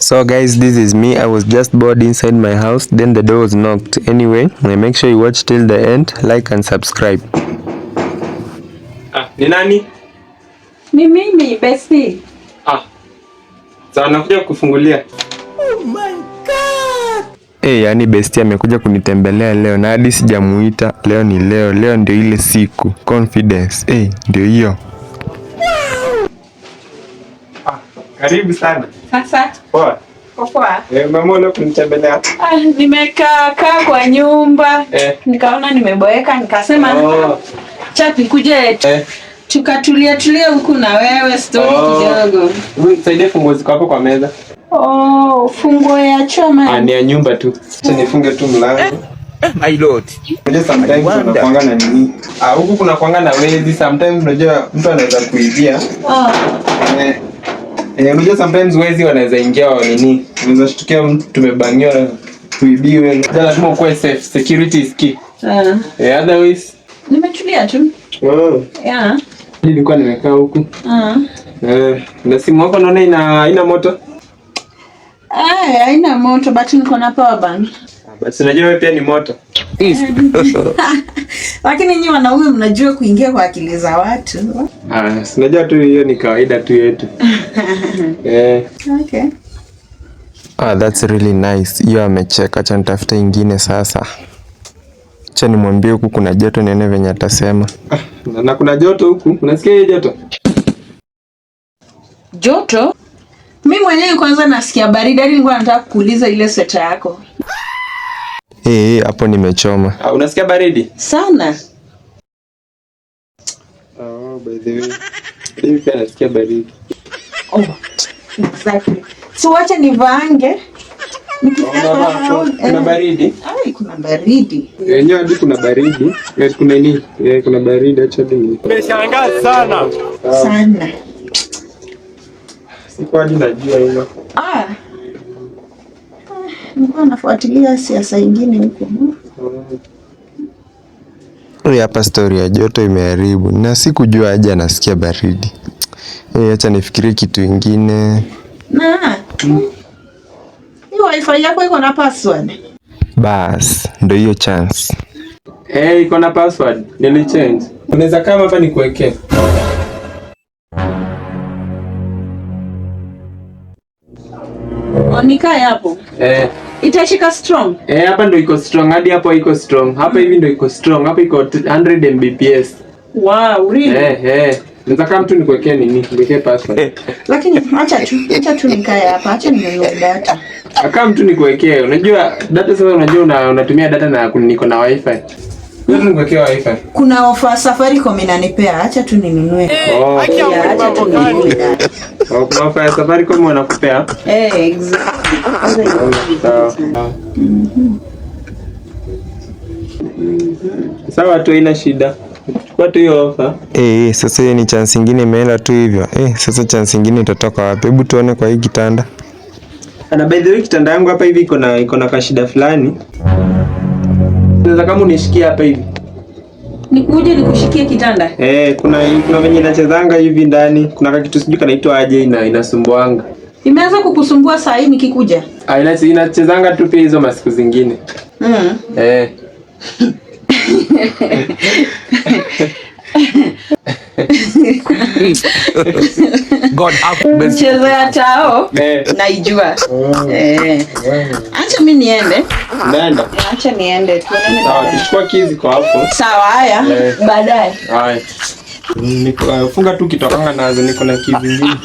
So guys, this is me. I was just bored inside my house, then the door was knocked. Anyway, make sure you watch till the end, like and subscribe. Ni nani? Ni mimi, Bestie. Sawa, nakuja kufungulia. Oh my God. Yani Bestie amekuja kunitembelea leo na hadi sijamuita. Leo ni leo. Leo ndio ile siku. Confidence. Ndio hiyo. Karibu sana. Sasa. Poa. Poa. Mama leo kunitembelea. Nimekaa kwa nyumba. Nikaona nimeboeka, nikasema chat nikuje tukatulia huku na wewe story kidogo. Nisaidie funguo ziko hapo kwa meza. Funguo ya choma. Ni ya nyumba tu. Acha nifunge tu mlango. My lord. Unajua sometimes unakuanga na nini? Huku kuna kuanga na wezi, sometimes unajua mtu anaweza kuibia. Unajua sometimes wezi wanaweza ingia wa nini? Unaweza shtukia mtu tumebangiwa tuibiwe. Ndio lazima ukue safe. Security is key. Otherwise nimetulia tu. Nilikuwa nimekaa huku. Na simu yako naona ina moto? Haina moto but niko na power bank. Basi unajua wewe pia ni moto. Lakini nyinyi wanaume mnajua kuingia kwa akili za watu. Unajua tu hiyo ni kawaida tu yetu. Okay. That's really nice. Hiyo amecheka. Acha nitafuta ingine sasa. Acha nimwambie huku kuna joto nione venye atasema. Na kuna joto huku. Unasikia hiyo joto? Joto? Mimi mwenyewe kwanza nasikia baridi. Hadi nilikuwa nataka kuuliza ile sweta yako. Hapo nimechoma. Unasikia baridi? Sana. By the way. Mimi pia nasikia baridi. Exactly. So wacha nivaange. Kuna baridi? Kuna baridi. Yenyewe hadi kuna baridi. Kuna nini? Kuna baridi acha nini. Nimeshangaa sana. Sana. Sikuwa hadi najua hilo. Nilikuwa nafuatilia siasa nyingine huko. Hapa story ya joto imeharibu. Na sikujua aje anasikia baridi. Acha nifikirie kitu kingine. Hiyo wifi yako iko na password? Bas, ndio hiyo chance. Iko na password. Nilichange. Unaweza kama hapa nikuwekee. Nikae hapo. Itashika strong. Hapa ndio iko strong. Hadi hapo iko strong. Hapa hivi ndio iko strong. Hapa iko 100 Mbps. Wow, really? Unaweza kama mtu nikuwekee nini? Nikuwekee password. Lakini acha tu nikae hapa. Acha ninunue data. Kama mtu nikuwekee. Unajua data sasa unajua unatumia data na niko na wifi. Wewe nikuwekee wifi. Kuna offer Safaricom inanipea. Acha tu ninunue. Acha tu ninunue data. Kuna offer ya Safaricom wanakupea? Exactly. Sawa tu haina shida. Chukua tu hiyo offer. Sasa hiyo ni chance nyingine imeenda tu hivyo. Sasa chance nyingine itatoka wapi? Hebu tuone kwa hii kitanda. Na by the way kitanda yangu hapa hivi iko na kashida fulani. Unaweza kama unishikia hapa hivi. Nikuje nikushikie kitanda? Kuna venye inachezanga hivi ndani. Kuna kitu sijui kanaitwa aje inasumbuanga. Imeanza kukusumbua saa hii nikikuja? Inachezanga tu pia hizo masiku zingine. God mchezo ya tao naijua. Acha mimi niende. Nenda. Acha niende tuonane. Sawa, tuchukua kizi kwa hapo. Sawa, haya. Baadaye. Haya. Funga tu kitokanga nazo niko na kizi nyingine.